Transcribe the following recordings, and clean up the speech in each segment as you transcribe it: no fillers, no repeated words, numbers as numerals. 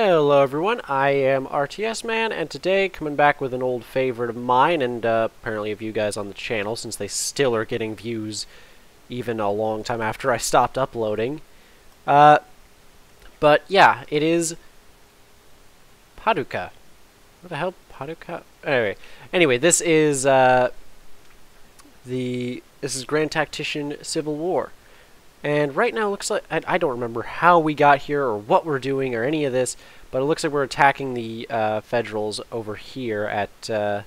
Hello everyone, I am RTS Man, and today coming back with an old favorite of mine, and apparently of you guys on the channel, since they still are getting views even a long time after I stopped uploading. But yeah, it is Paducah. What the hell, Paducah? Anyway, this is Grand Tactician Civil War. And right now it looks like, I don't remember how we got here or what we're doing or any of this, but it looks like we're attacking the Federals over here at the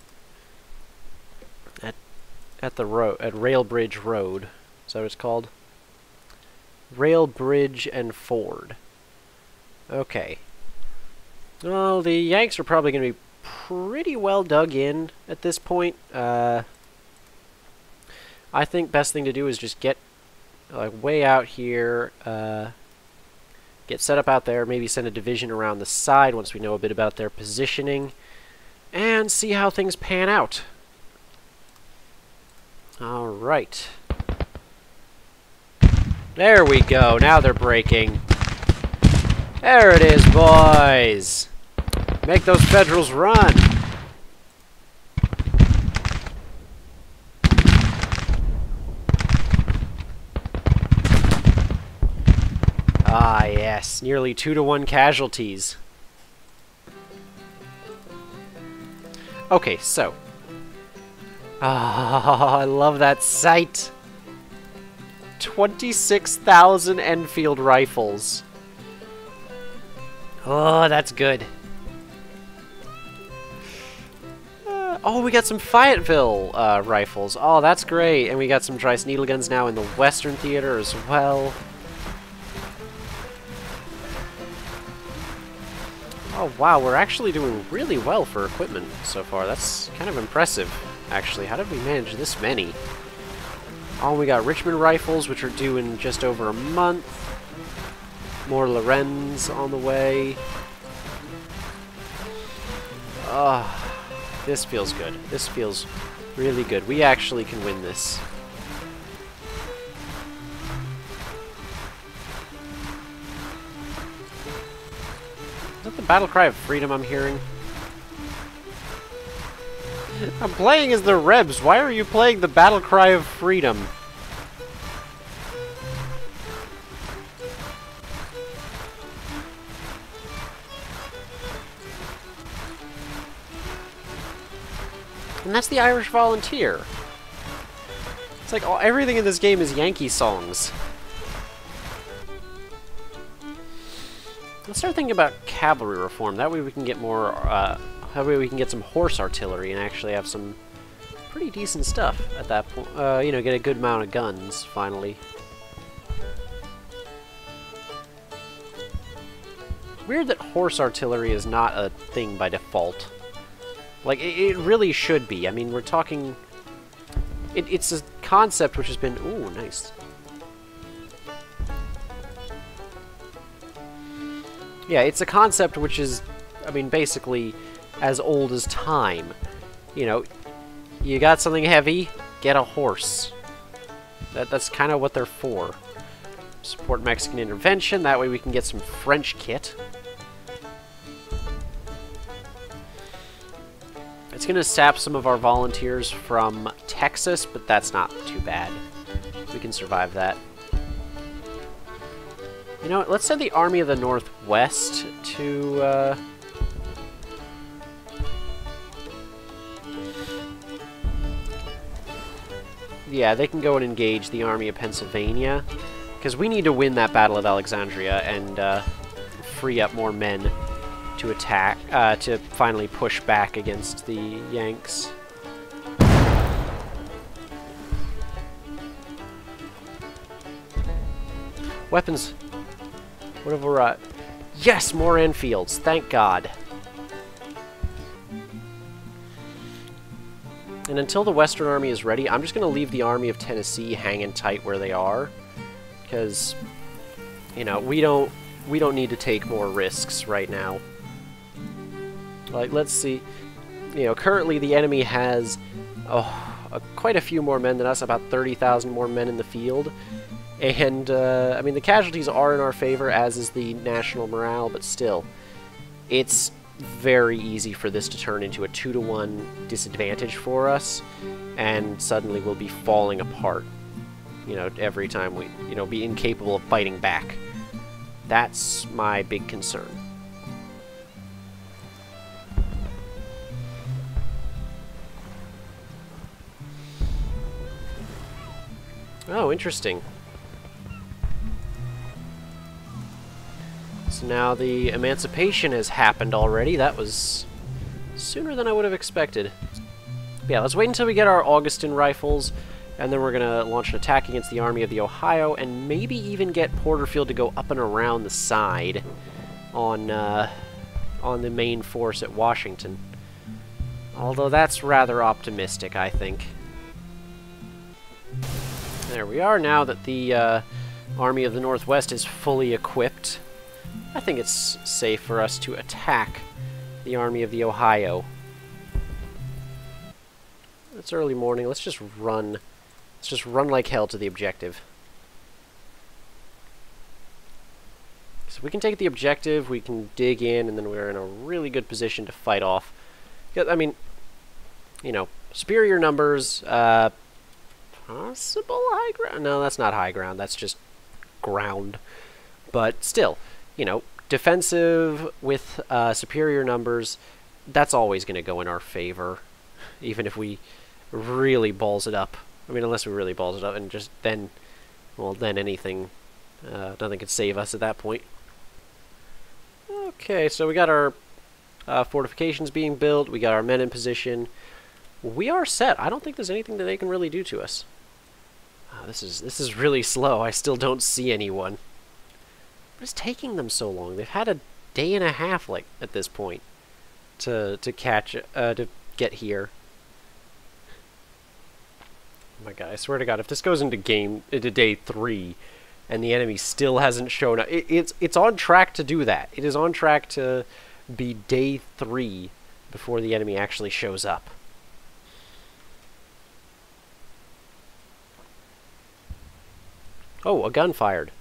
road, at Rail Bridge Road. Is that what it's called? Rail Bridge and Ford. Okay. Well, the Yanks are probably going to be pretty well dug in at this point. I think best thing to do is just get like way out here, get set up out there, maybe send a division around the side once we know a bit about their positioning, and see how things pan out. Alright. There we go, now they're breaking. There it is, boys! Make those Federals run! Ah, yes. Nearly 2-to-1 casualties. Okay, so. Ah, I love that sight. 26,000 Enfield rifles. Oh, that's good. Oh, we got some Fayetteville rifles. Oh, that's great. And we got some Dryce needle guns now in the Western Theater as well. Oh wow, we're actually doing really well for equipment so far. That's kind of impressive, actually. How did we manage this many? Oh, we got Richmond rifles, which are due in just over a month. More Lorenz on the way. This feels good. This feels really good. We actually can win this. Is that the battle cry of freedom I'm hearing? I'm playing as the Rebs. Why are you playing the battle cry of freedom? And that's the Irish Volunteer. It's like everything in this game is Yankee songs. Let's start thinking about cavalry reform. That way we can get more, that way we can get some horse artillery and actually have some pretty decent stuff at that point. You know, get a good amount of guns, finally. Weird that horse artillery is not a thing by default. Like, it really should be. I mean, we're talking... It's a concept which has been... Ooh, nice. Yeah, it's a concept which is, I mean, basically as old as time. You know, you got something heavy, get a horse. That's kind of what they're for. Support Mexican intervention, that way we can get some French kit. It's going to sap some of our volunteers from Texas, but that's not too bad. We can survive that. You know what, let's send the Army of the Northwest to, yeah, they can go and engage the Army of Pennsylvania, because we need to win that Battle of Alexandria and free up more men to attack, to finally push back against the Yanks. Weapons. What have we yes, more Enfields, thank God. And until the Western Army is ready, I'm just going to leave the Army of Tennessee hanging tight where they are, because, you know, we don't need to take more risks right now. Like, let's see. You know, currently the enemy has quite a few more men than us, about 30,000 more men in the field. And, I mean, the casualties are in our favor, as is the national morale, but still. it's very easy for this to turn into a 2-to-1 disadvantage for us, and suddenly we'll be falling apart. You know, every time we, you know, be incapable of fighting back. That's my big concern. Oh, interesting. So now the emancipation has happened already. That was sooner than I would have expected. Yeah, let's wait until we get our Augustin rifles, and then we're going to launch an attack against the Army of the Ohio, and maybe even get Porterfield to go up and around the side on the main force at Washington. Although that's rather optimistic, I think. There we are, now that the Army of the Northwest is fully equipped. I think it's safe for us to attack the Army of the Ohio. It's early morning, let's just run. Let's just run like hell to the objective. So if we can take the objective, we can dig in, and then we're in a really good position to fight off. I mean, you know, superior numbers, possible high ground? No, that's not high ground, that's just ground. But still, you know, defensive with superior numbers, that's always going to go in our favor, even if we really balls it up. I mean, unless we really balls it up, and just then, well, then anything, nothing could save us at that point. Okay, so we got our fortifications being built, we got our men in position. We are set. I don't think there's anything that they can really do to us. This is really slow. I still don't see anyone. What is taking them so long? They've had a day and a half, like, at this point, to get here. Oh my god, I swear to god, if this goes into day 3, and the enemy still hasn't shown up, it's on track to do that. It is on track to be day 3 before the enemy actually shows up. Oh, a gun fired.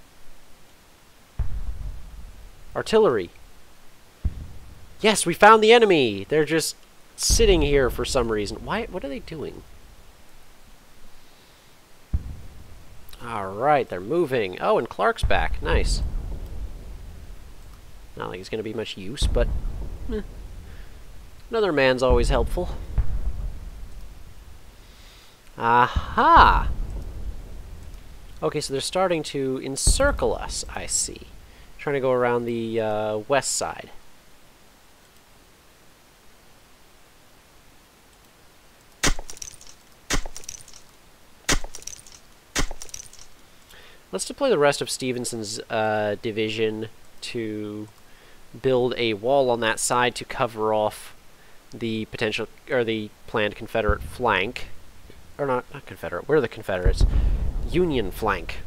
Artillery. Yes, we found the enemy! They're just sitting here for some reason. What are they doing? Alright, they're moving. Oh, and Clark's back. Nice. Not like he's going to be much use, but another man's always helpful. Aha! Okay, so they're starting to encircle us, I see. Trying to go around the west side. Let's deploy the rest of Stevenson's division to build a wall on that side to cover off the potential, or the planned Confederate flank. Or not Confederate, where are the Confederates? Union flank.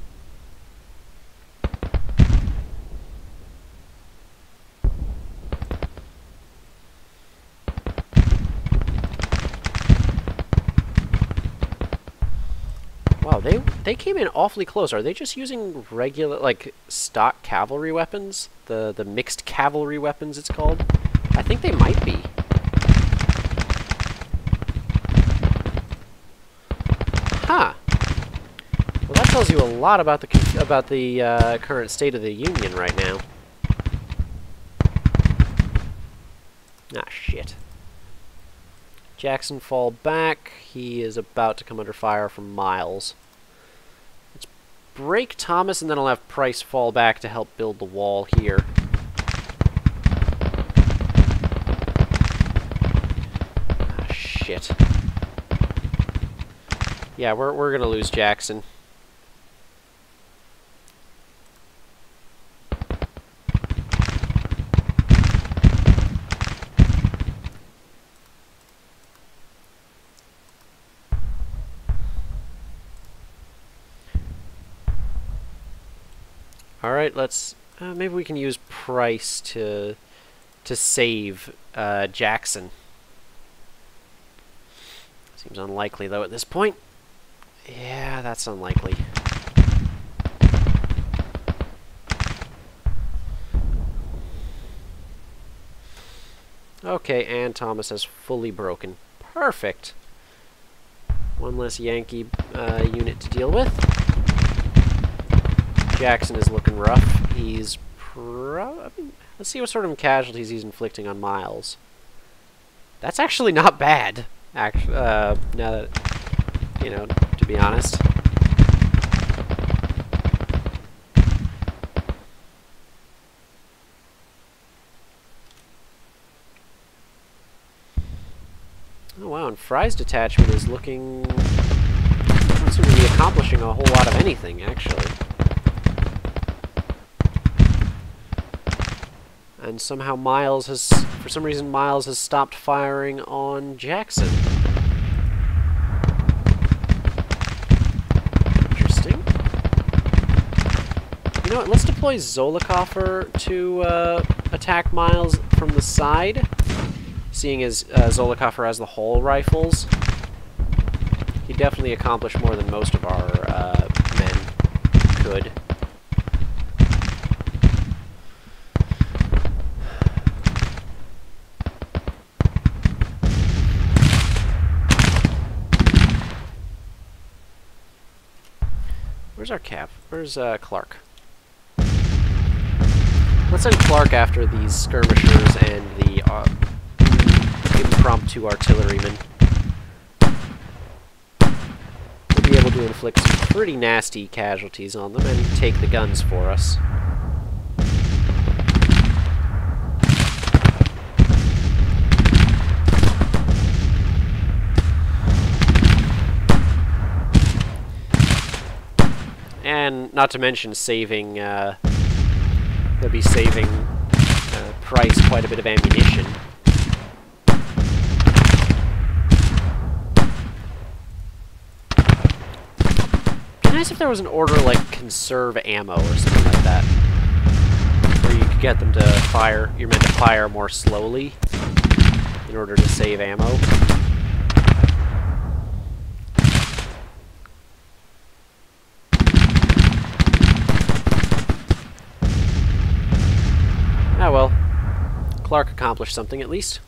Wow, they came in awfully close. Are they just using regular, like, stock cavalry weapons? The mixed cavalry weapons, it's called? I think they might be. Huh. Well, that tells you a lot about the current state of the Union right now. Ah, shit. Jackson fall back. He is about to come under fire from Miles. Let's break Thomas, and then I'll have Price fall back to help build the wall here. Ah, shit. Yeah, we're gonna lose Jackson. Alright, let's... maybe we can use Price to save Jackson. Seems unlikely, though, at this point. Yeah, that's unlikely. Okay, and Thomas has fully broken. Perfect. One less Yankee unit to deal with. Jackson is looking rough. He's let's see what sort of casualties he's inflicting on Miles. That's actually not bad. Actually, now that, you know, to be honest. Oh wow, and Fry's detachment is looking... doesn't seem to be accomplishing a whole lot of anything, actually. And somehow Miles has... for some reason, Miles has stopped firing on Jackson. Interesting. You know what, let's deploy Zollicoffer to attack Miles from the side. Seeing as Zollicoffer has the whole rifles, he definitely accomplished more than most of our men could. Where's our cap? Where's Clark? Let's send Clark after these skirmishers and the impromptu artillerymen. We'll be able to inflict some pretty nasty casualties on them and take the guns for us. And not to mention saving, they'll be saving Price quite a bit of ammunition. Nice if there was an order like conserve ammo or something like that, where you could get them to fire, you're meant to fire more slowly in order to save ammo. Ah well, Clark accomplished something at least.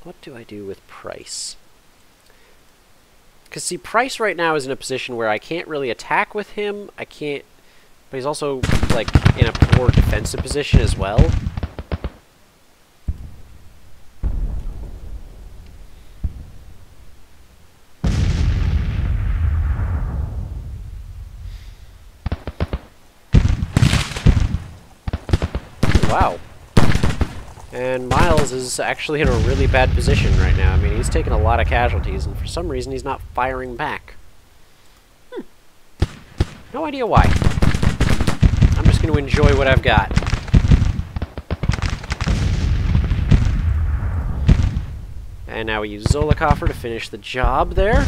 What do I do with Price? Because, see, Price right now is in a position where I can't really attack with him. I can't... But he's also, like, in a poor defensive position as well. Wow. And Miles is actually in a really bad position right now. I mean, he's taken a lot of casualties, and for some reason he's not firing back. No idea why. I'm just going to enjoy what I've got. And now we use Zollicoffer to finish the job there.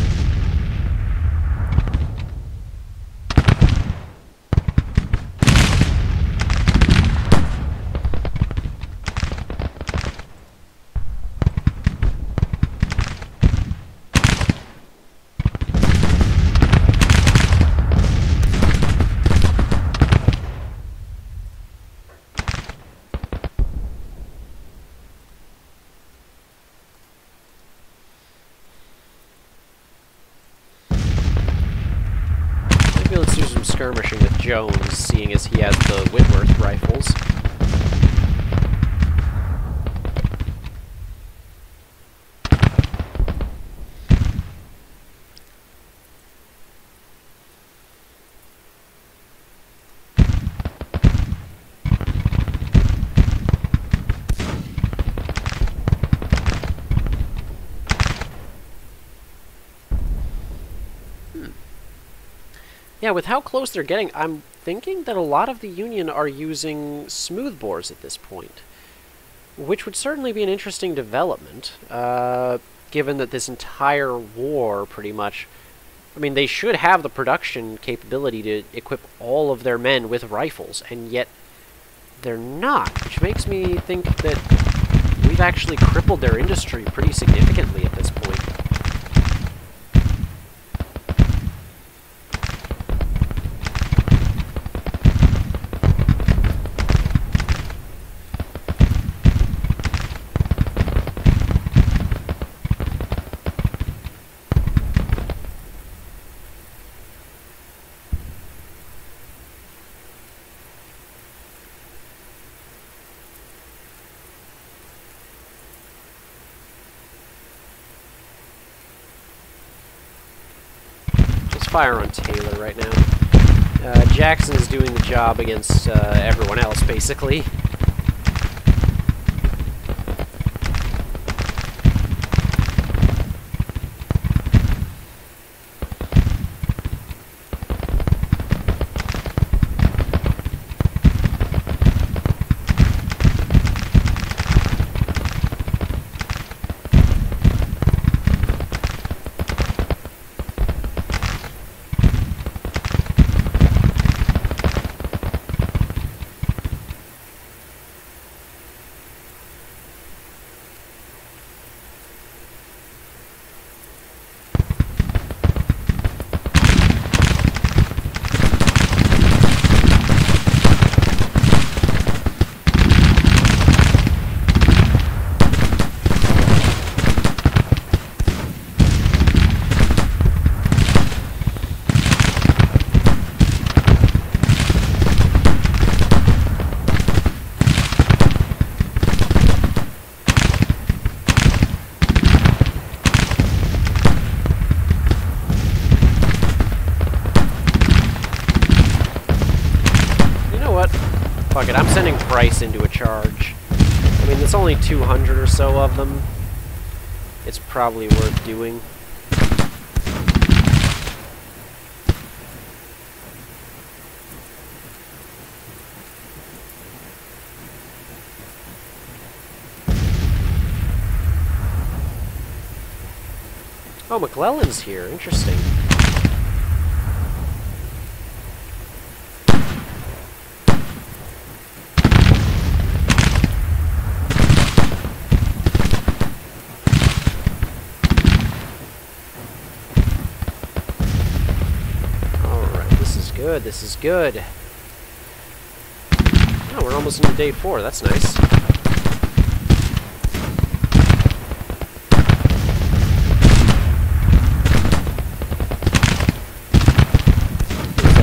Let's do some skirmishing with Jones, seeing as he has the Whitworth rifles. Yeah, with how close they're getting, I'm thinking that a lot of the Union are using smoothbores at this point, which would certainly be an interesting development. given that this entire war, pretty much, I mean, they should have the production capability to equip all of their men with rifles, and yet they're not, which makes me think that we've actually crippled their industry pretty significantly at this point. Fire on Taylor right now. Jackson is doing the job against everyone else, basically. Fuck it, I'm sending Price into a charge. I mean, it's only 200 or so of them. It's probably worth doing. Oh, McClellan's here. Interesting. Good, this is good. Oh, we're almost into day 4. That's nice.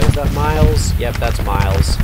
Is that Miles? Yep, that's Miles.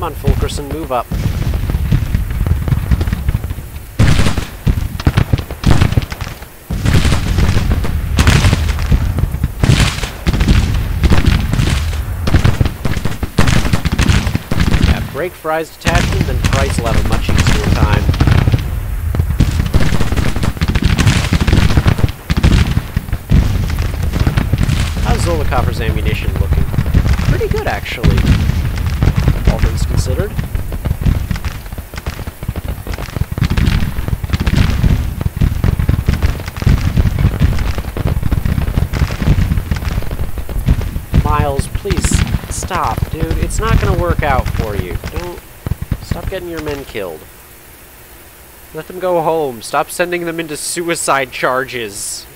on, Fulkerson, move up. break Fry's detachment, then Price will have a much easier time. How's Zollicoffer's ammunition looking? Pretty good, actually, all things considered. Miles, please stop, dude. It's not gonna work out for you. Don't stop getting your men killed. Let them go home. Stop sending them into suicide charges.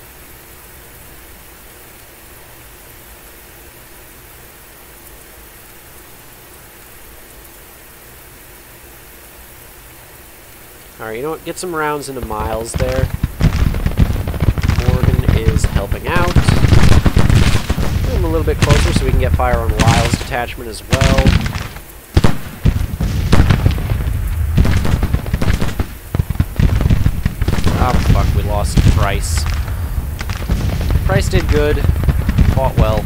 Alright, you know what? Get some rounds into Miles there. Morgan is helping out. Move him a little bit closer so we can get fire on Lyle's detachment as well. Oh, fuck, we lost Price. Price did good. Fought well.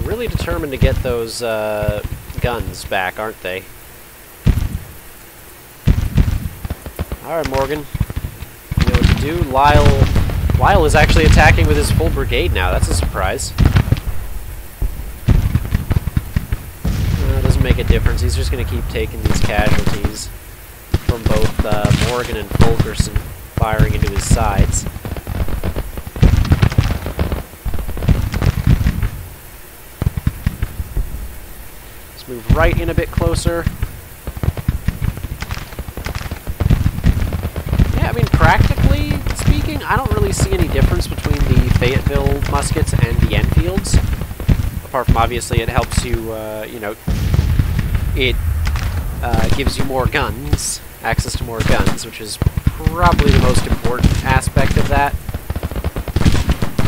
Really determined to get those guns back, aren't they? Alright, Morgan. You know what to do. Lyle is actually attacking with his full brigade now. That's a surprise. Doesn't make a difference. He's just going to keep taking these casualties from both Morgan and Fulkerson firing into his sides. Move right in a bit closer. Yeah, I mean, practically speaking, I don't really see any difference between the Fayetteville muskets and the Enfields. Apart from, obviously, it helps you, you know, it gives you more guns, access to more guns, which is probably the most important aspect of that.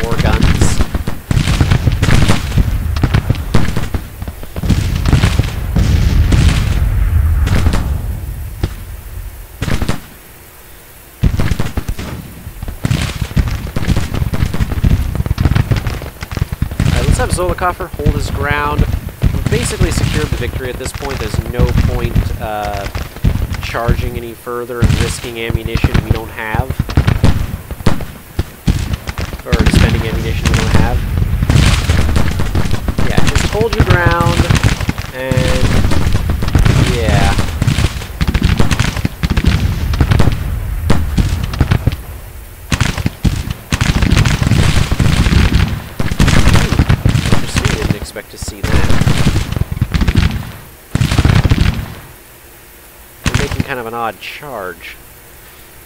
More guns. Have Zollicoffer hold his ground. We've basically secured the victory at this point. There's no point charging any further and risking ammunition we don't have. Or spending ammunition we don't have. Yeah, just hold your ground, and yeah. Expect to see that. We're making kind of an odd charge.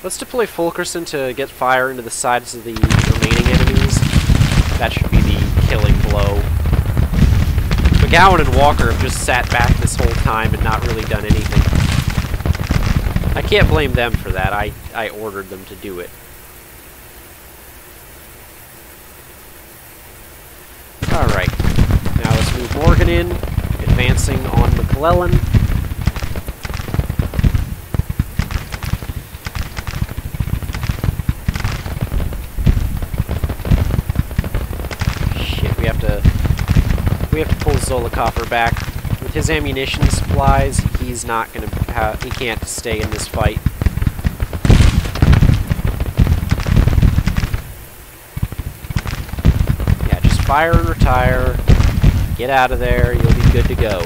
Let's deploy Fulkerson to get fire into the sides of the remaining enemies. That should be the killing blow. McGowan and Walker have just sat back this whole time and not really done anything. I can't blame them for that. I ordered them to do it. Alright. Now let's move Morgan in, advancing on McClellan. Shit, we have to pull Zollicoffer back. With his ammunition supplies, he's not gonna he can't stay in this fight. Yeah, just fire and retire. Get out of there, you'll be good to go.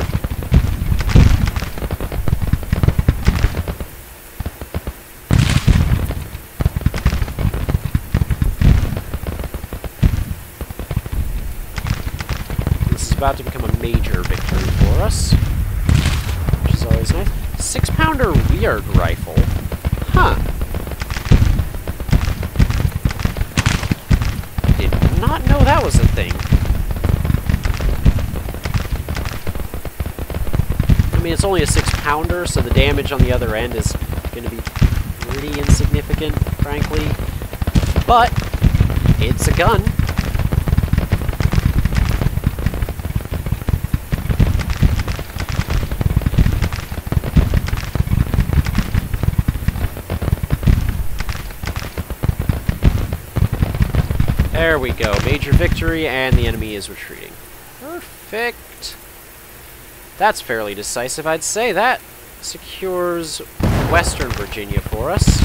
about to become a major victory for us, which is always nice. 6-pounder weird rifle. Huh. Did not know that was a thing. I mean, it's only a 6-pounder, so the damage on the other end is going to be pretty insignificant, frankly. But it's a gun. There we go. Major victory, and the enemy is retreating. Perfect. That's fairly decisive, I'd say. That secures Western Virginia for us.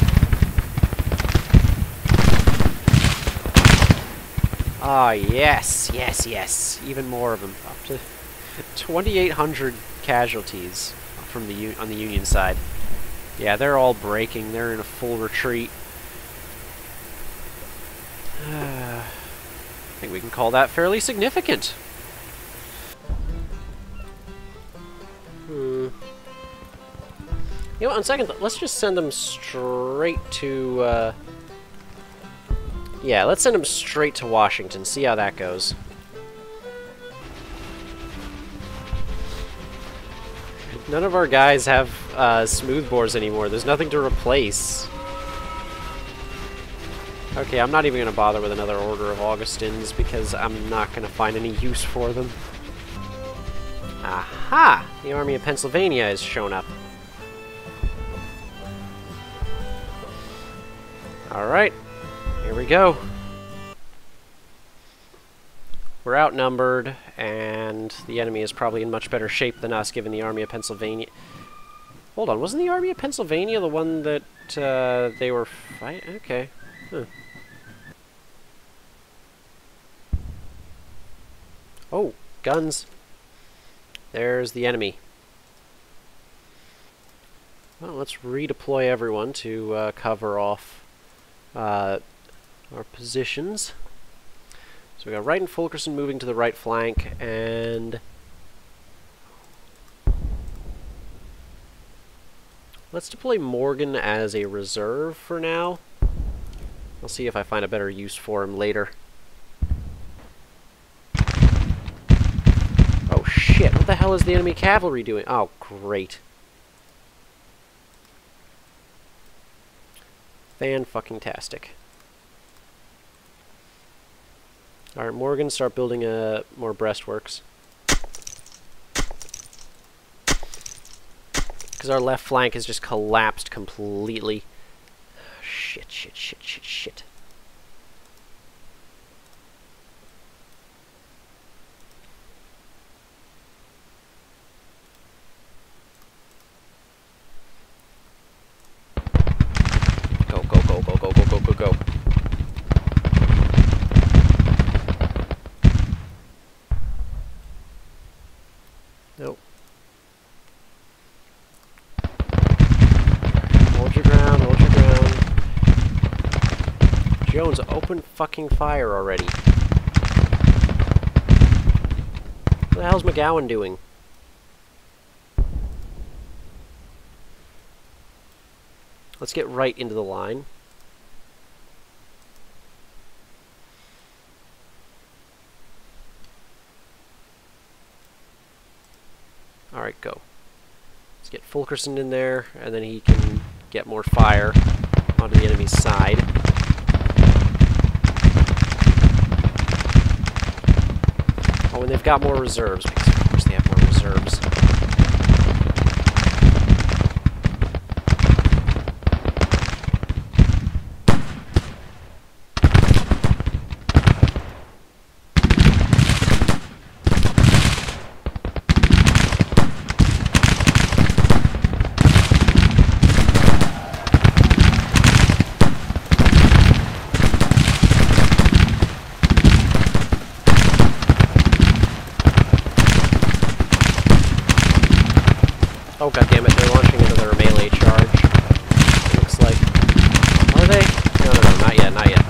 Ah, yes, yes, yes. Even more of them. Up to 2,800 casualties from on the Union side. Yeah, they're all breaking. They're in a full retreat. I think we can call that fairly significant. You know, on second thought, let's just send them straight to, yeah, let's send them straight to Washington, see how that goes. None of our guys have, smoothbores anymore. There's nothing to replace. Okay, I'm not even going to bother with another Order of Augustins because I'm not going to find any use for them. Aha! The Army of Pennsylvania has shown up. Alright, here we go. We're outnumbered, and the enemy is probably in much better shape than us, given the Army of Pennsylvania... Hold on, wasn't the Army of Pennsylvania the one that they were fighting? Okay. Huh. Oh, guns. There's the enemy. Well, let's redeploy everyone to cover off our positions. So we got Wright and Fulkerson moving to the right flank, and let's deploy Morgan as a reserve for now. I'll see if I find a better use for him later. Oh shit, what the hell is the enemy cavalry doing? Oh, great. Fan-fucking-tastic. Alright, Morgan, start building more breastworks. Because our left flank has just collapsed completely. Shit, shit, shit, shit, shit. Go, go, go, go, go, go, go, go, go. Nope. Hold your ground, hold your ground. Jones, open fucking fire already. What the hell's McGowan doing? Let's get right into the line. Alright, go. Let's get Fulkerson in there, and then he can get more fire onto the enemy's side. Oh, and they've got more reserves, because of course they have more reserves. Oh goddammit, they're launching another melee charge. It looks like. Are they? No, no, no, not yet, not yet.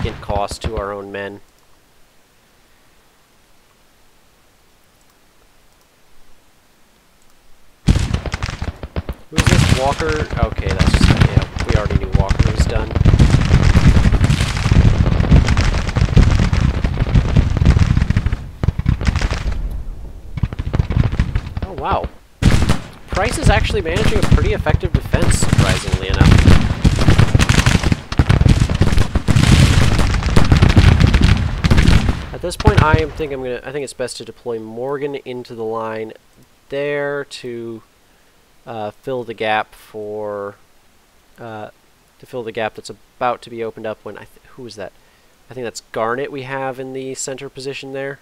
significant cost to our own men. Who's this? Walker? Okay, that's just, yeah, we already knew Walker was done. Oh, wow. Price is actually managing a pretty effective defense, surprisingly enough. At this point, I think it's best to deploy Morgan into the line there to fill the gap that's about to be opened up when who is that? I think that's Garnet we have in the center position there.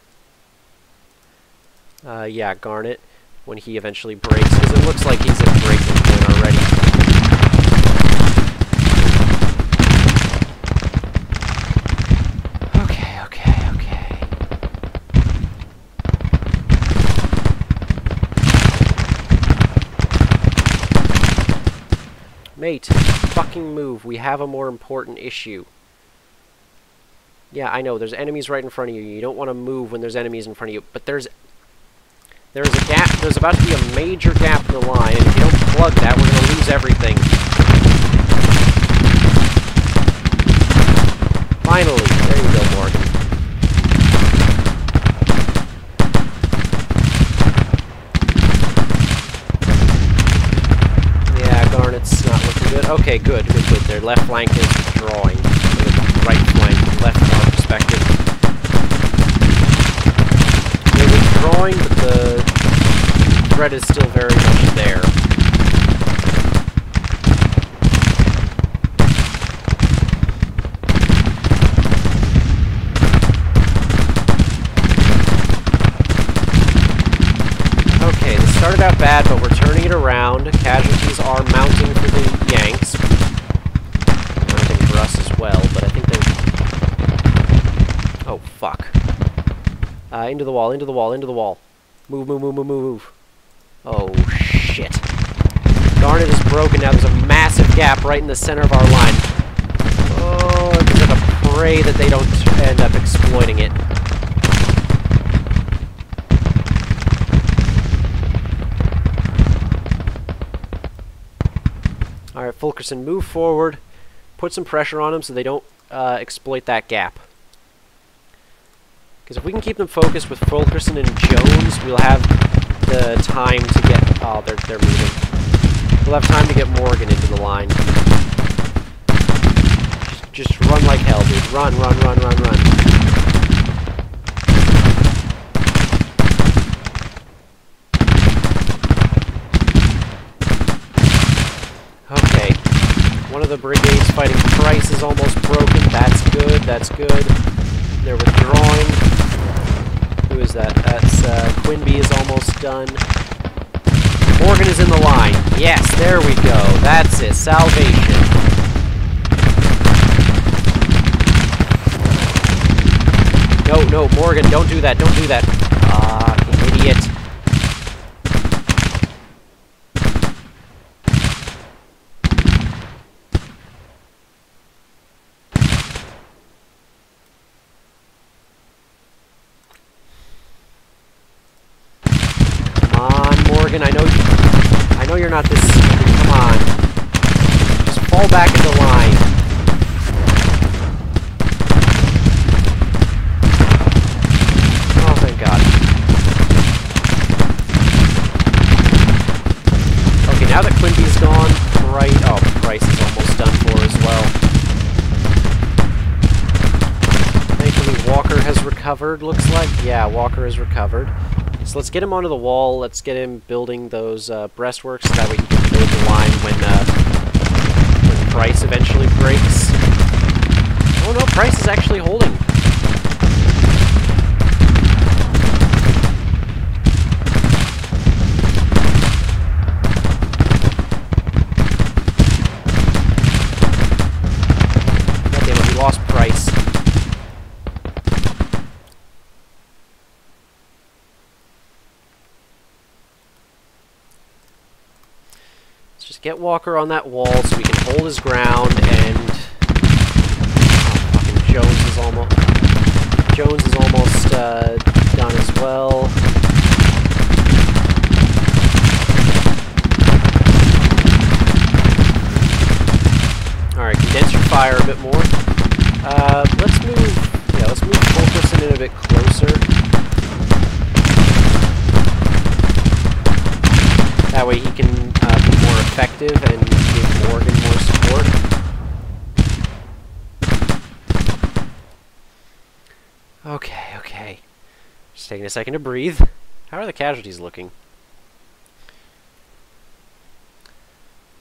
Yeah, Garnet, when he eventually breaks, because it looks like he's at breaking point already. Okay. Mate, fucking move. We have a more important issue. Yeah, I know, there's enemies right in front of you. You don't want to move when there's enemies in front of you, but there's a gap. There's about to be a major gap in the line, and if you don't plug that, we're going to lose everything. Finally, there you go, Morgan. Yeah, Garnet's not looking good. Okay, good. Their left flank is withdrawing. Right flank, left from our perspective. They're withdrawing, but the threat is still very much there. Okay, this started out bad, but we're turning it around. Casualties are mounting for the Yanks. Mounting for us as well, but I think they're... Oh, fuck. Into the wall. Move. Oh, shit. Garnet is broken now. There's a massive gap right in the center of our line. Oh, I just have to pray that they don't end up exploiting it. Alright, Fulkerson, move forward. Put some pressure on them so they don't exploit that gap. Because if we can keep them focused with Fulkerson and Jones, we'll have the time to get... Oh, they're moving. We'll have time to get Morgan into the line. Just run like hell, dude. Run. Okay. One of the brigades fighting Price is almost broken. That's good. They're withdrawing. Who is that? That's Quinby is almost done. Morgan is in the line. Yes, there we go. That's it. Salvation. No, Morgan, don't do that. Ah, you idiot. I know you're not this stupid. Come on. Just fall back in the line. Oh, thank God. Okay, now that Quinby's gone, Price is almost done for as well. Thankfully, Walker has recovered, looks like. Yeah, Walker has recovered. So let's get him onto the wall. Let's get him building those breastworks so that way he can build the line when Price eventually breaks. Oh no, Price is actually holding. God damn it, we lost Price. Get Walker on that wall so we can hold his ground and... Oh, fucking Jones Jones is almost done as well. Alright, condense your fire a bit more. Let's move Fulkerson in a bit closer. That way he can be more effective and give Morgan more support. Okay. Just taking a second to breathe. How are the casualties looking?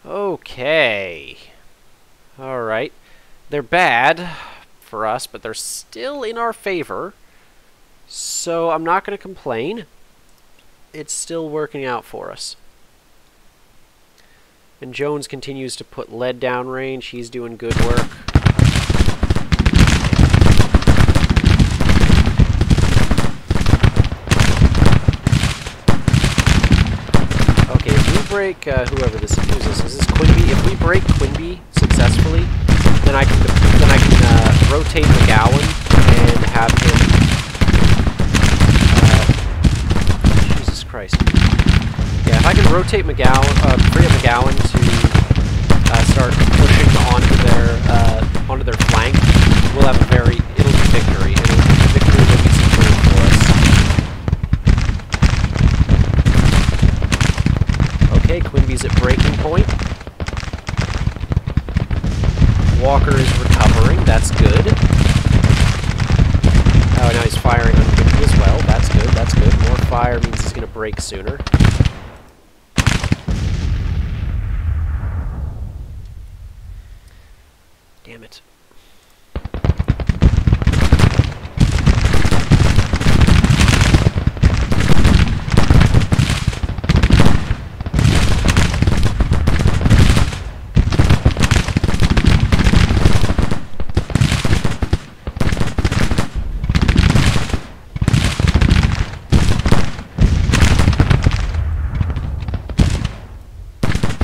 Okay. Alright. They're bad for us, but they're still in our favor. So I'm not going to complain. It's still working out for us. And Jones continues to put lead down range. He's doing good work. Okay, if we break whoever this is, is this Quinby? If we break Quinby successfully, then I can rotate McGowan and have him. Jesus Christ. Yeah, if I can rotate McGowan, free up McGowan to start pushing onto their flank, we'll have it'll be victory. Victory will be secured for us. Okay, Quinby's at breaking point. Walker is recovering, that's good. Oh, now he's firing on Quinby as well, that's good. More fire means he's going to break sooner. Damn it.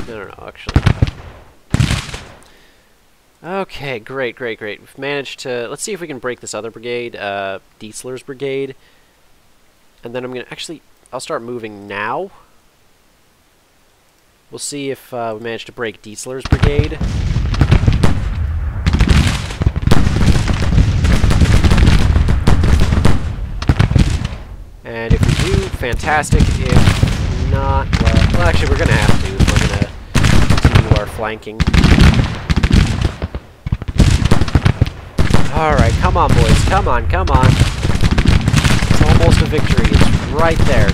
No, actually. Okay, great. We've managed to... Let's see if we can break this other brigade, Dietzler's brigade. And then I'm going to... Actually, I'll start moving now. We'll see if we manage to break Dietzler's brigade. And if we do, fantastic. If not, well actually we're going to have to. We're going to continue our flanking. Alright, come on, boys. Come on. It's almost a victory. It's right there.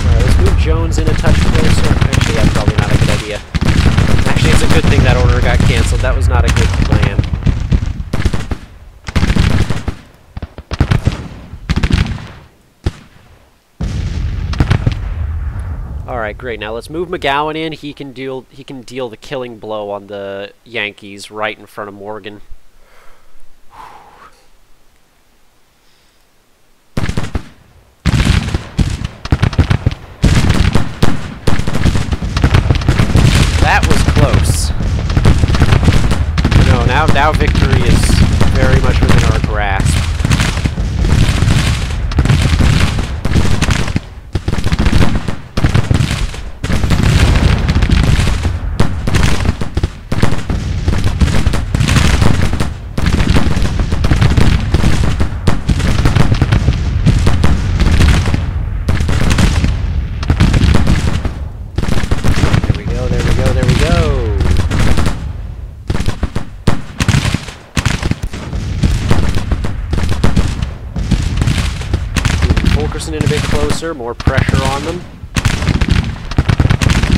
Alright, let's move Jones in a touch closer. Actually, that's probably not a good idea. Actually, it's a good thing that order got canceled. That was not a good plan. Alright, great. Now let's move McGowan in. He can deal the killing blow on the Yankees right in front of Morgan. That was close. No, now victory is very much within our grasp. In a bit closer, more pressure on them.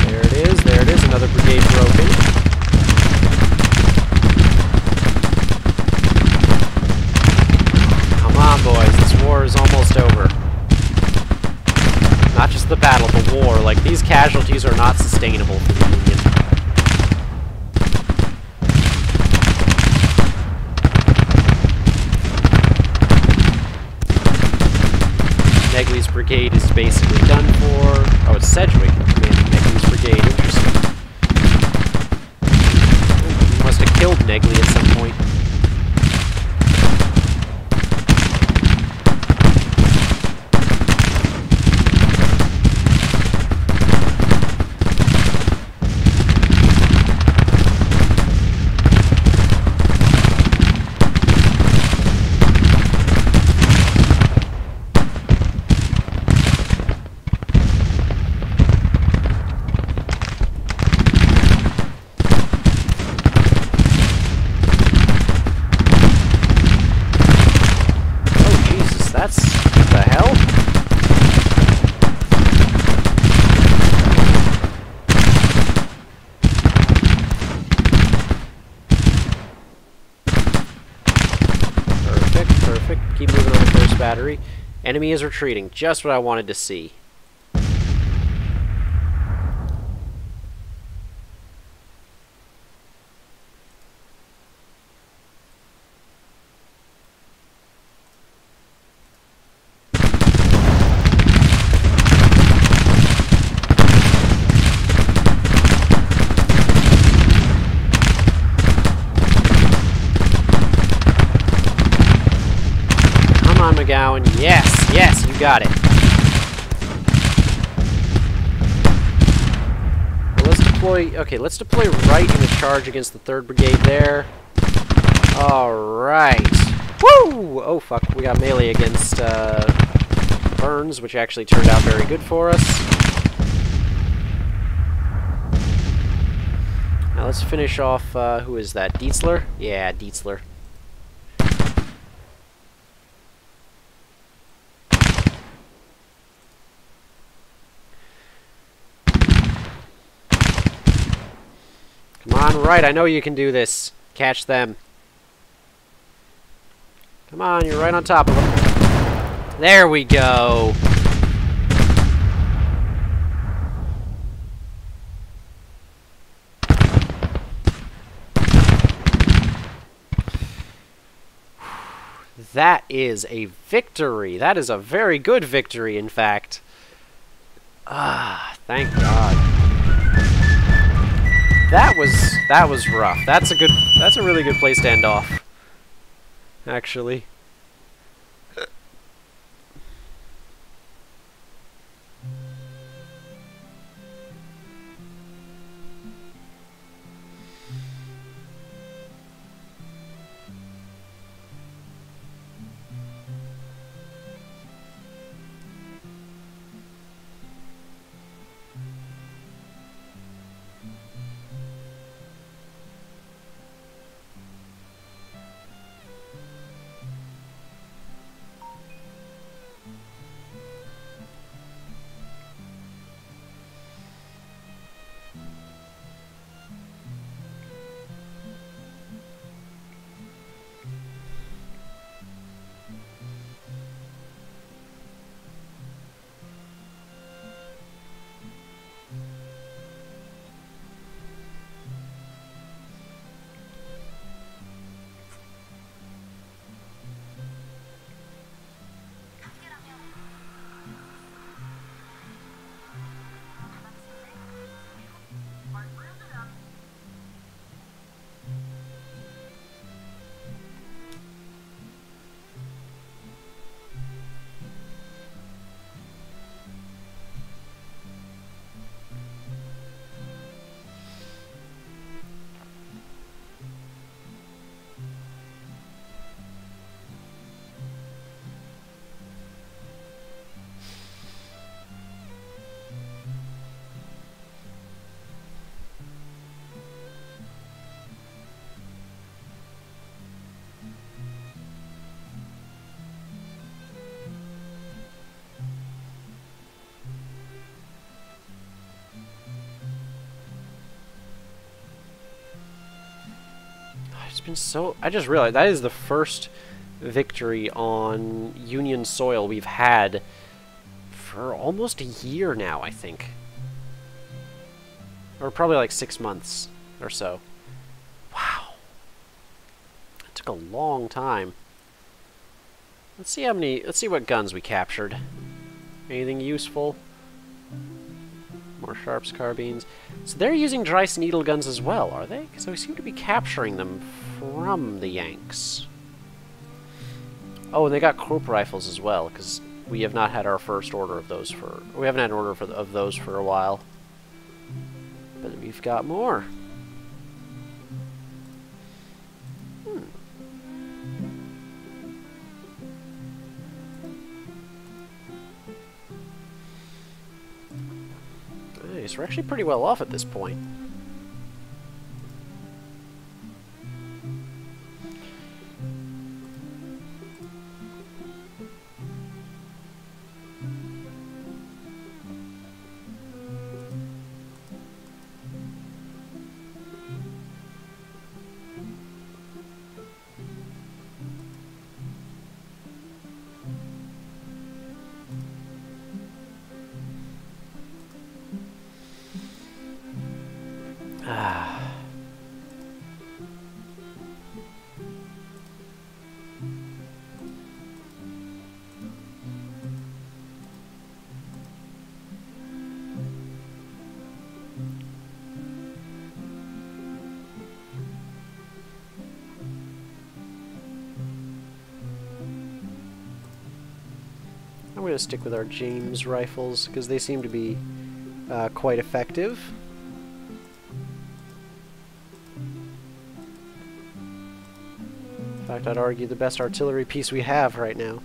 There it is, another brigade broken. Come on, boys, this war is almost over. Not just the battle, the war. Like, these casualties are not sustainable for the Union. brigade is basically done for. Oh, it's Sedgwick commanding Negley's brigade. Interesting. He must have killed Negley at some point. Keep moving on the first battery. Enemy is retreating. Just what I wanted to see. McGowan. Yes, yes, you got it. Well, let's deploy. Okay, let's deploy right in the charge against the 3rd Brigade there. All right. Woo! Oh fuck, we got melee against Burns, which actually turned out very good for us. Now let's finish off. Who is that? Dietzler? Yeah, Dietzler. Come on, right, I know you can do this. Catch them. Come on, you're right on top of them. There we go. That is a victory. That is a very good victory, in fact. Ah, thank God. That was rough. That's a really good place to end off. Actually. It's been so... I just realized that is the first victory on Union soil we've had for almost a year now, I think. Or probably like 6 months or so. Wow. It took a long time. Let's see how many... Let's see what guns we captured. Anything useful? More Sharps carbines. So they're using Dreiss needle guns as well, are they? Because we seem to be capturing them from the Yanks. Oh, and they got Krupp rifles as well, because we have not had our first order of those for... We haven't had an order of those for a while. But we've got more. Nice, we're actually pretty well off at this point. I'm going to stick with our James rifles, because they seem to be quite effective. In fact, I'd argue the best artillery piece we have right now.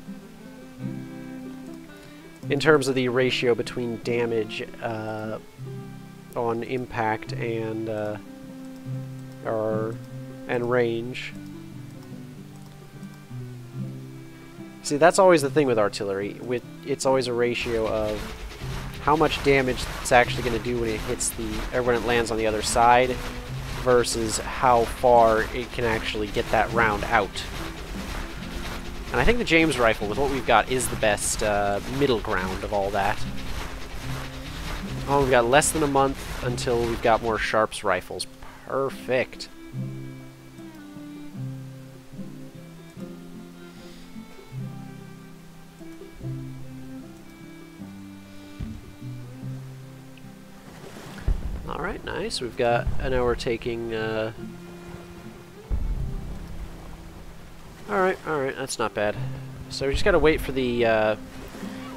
In terms of the ratio between damage on impact and range. See, that's always the thing with artillery. It's always a ratio of how much damage it's actually going to do when it hits or when it lands on the other side, versus how far it can actually get that round out. And I think the James rifle, with what we've got, is the best middle ground of all that. Oh, we've got less than a month until we've got more Sharps rifles. Perfect. Alright, nice. We've got... now we're taking... Alright, that's not bad. So we just gotta wait for the,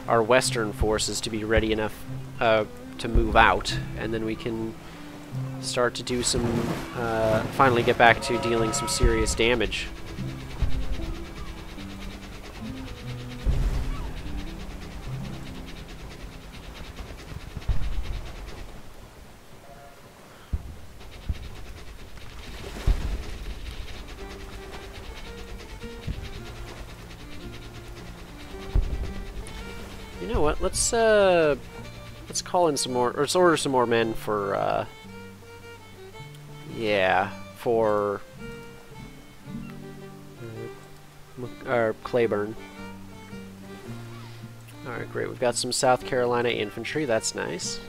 our western forces to be ready enough, to move out, and then we can start to do some, finally get back to dealing some serious damage. You know what? Let's call in some more, or let's order some more men for, yeah, for Claiborne. Alright, great. We've got some South Carolina infantry. That's nice.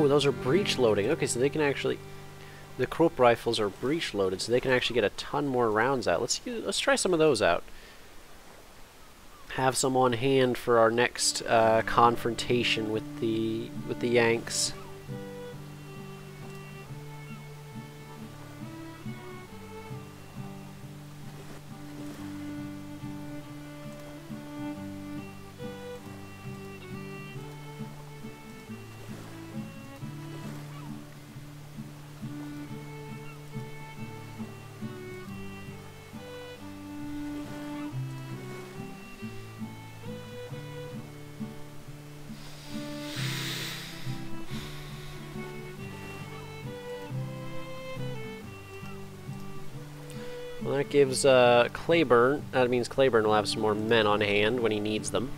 Oh, those are breech loading. Okay, so they can actually... The Krupp rifles are breech loaded, so they can actually get a ton more rounds out. Let's try some of those out. Have some on hand for our next confrontation with the Yanks. Well, that gives Claiborne, that means Claiborne will have some more men on hand when he needs them.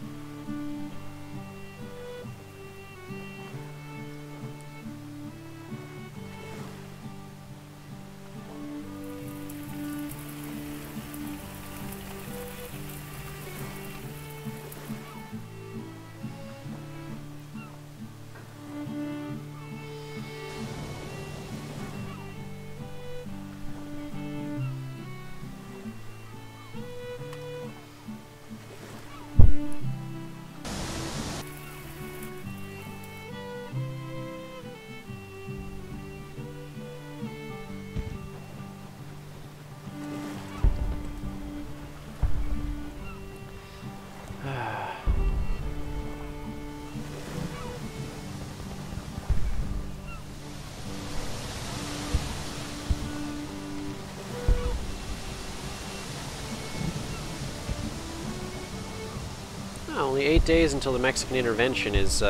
Only 8 days until the Mexican intervention is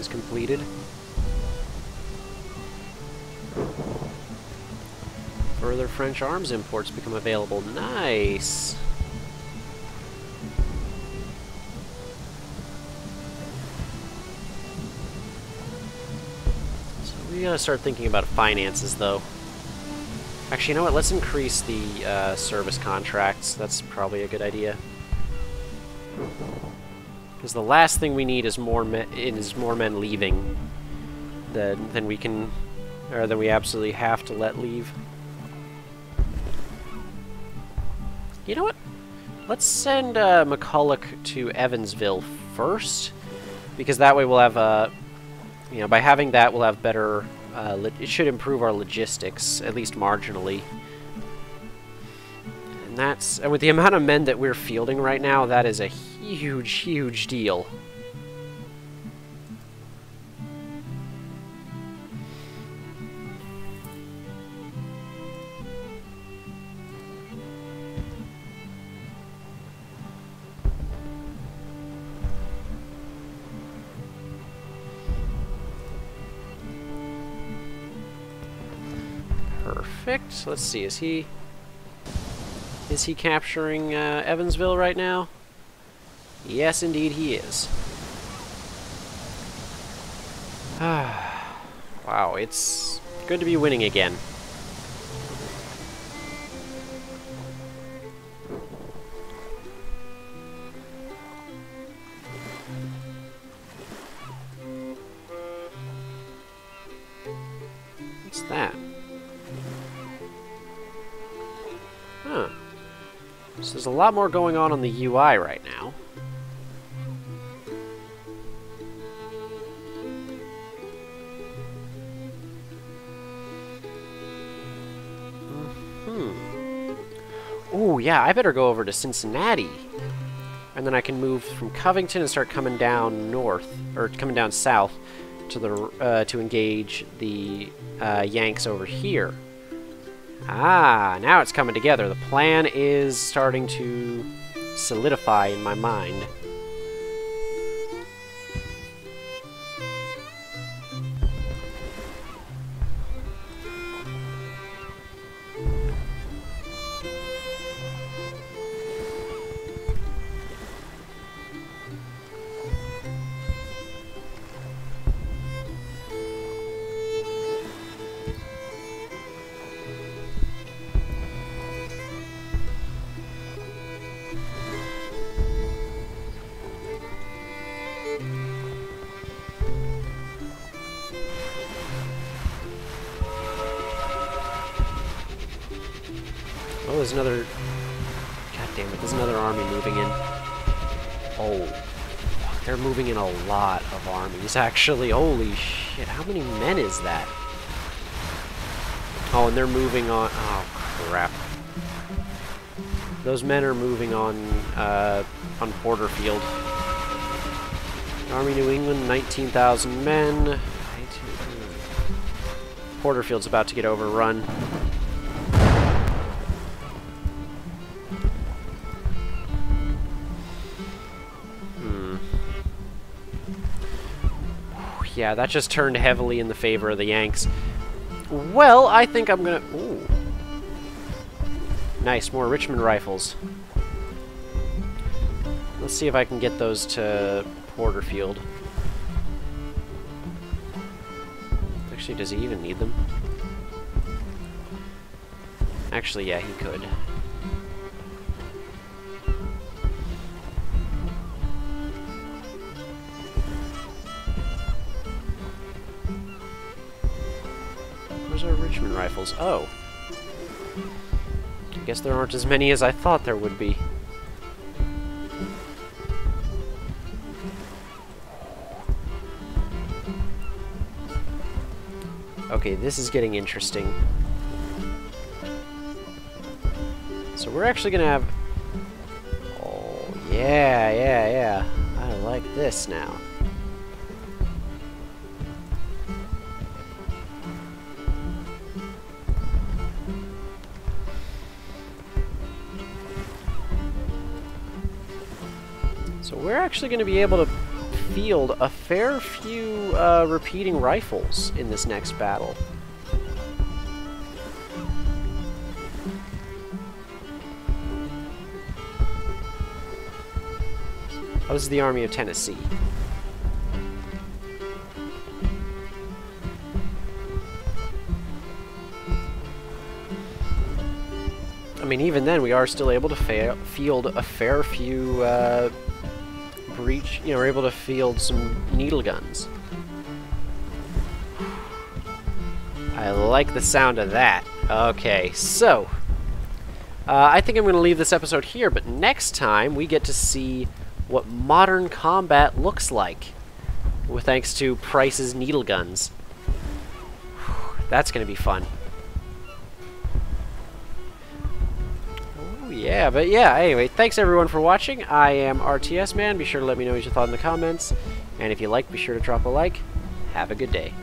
completed. Further French arms imports become available. Nice. So we gotta start thinking about finances, though. Actually, you know what? Let's increase the service contracts. That's probably a good idea. Because the last thing we need is more men leaving than we can, or than we absolutely have to let leave. You know what? Let's send McCulloch to Evansville first, because that way we'll have you know, by having that we'll have better. It should improve our logistics, at least marginally. And with the amount of men that we're fielding right now, that is a huge, huge deal. Perfect. Let's see, is he capturing Evansville right now? Yes, indeed he is. Wow, it's good to be winning again. What's that? Huh. So there's a lot more going on the UI right now. Ooh, yeah, I better go over to Cincinnati. And then I can move from Covington and start coming down north, or coming down south to engage the Yanks over here. Ah, now it's coming together. The plan is starting to solidify in my mind. Oh, there's another... God damn it, there's another army moving in. Oh. They're moving in a lot of armies, actually. Holy shit, how many men is that? Oh, and they're moving on... Oh, crap. Those men are moving on Porterfield. Army New England, 19,000 men. Porterfield's about to get overrun. Yeah, that just turned heavily in the favor of the Yanks. Well, I think I'm gonna... Ooh. Nice, more Richmond rifles. Let's see if I can get those to Porterfield. Actually, does he even need them? Actually, yeah, he could. Where's our Richmond rifles? Oh. I guess there aren't as many as I thought there would be. Okay, this is getting interesting. So we're actually gonna have... Oh, yeah. I like this now. So we're actually going to be able to field a fair few repeating rifles in this next battle. Oh, this is the Army of Tennessee. I mean, even then, we are still able to field a fair few we're able to field some needle guns. I like the sound of that. Okay, so I think I'm going to leave this episode here, but next time we get to see what modern combat looks like, thanks to Price's needle guns. That's going to be fun. Yeah, but yeah, anyway, thanks everyone for watching. I am RTS Man. Be sure to let me know what you thought in the comments. And if you like, be sure to drop a like. Have a good day.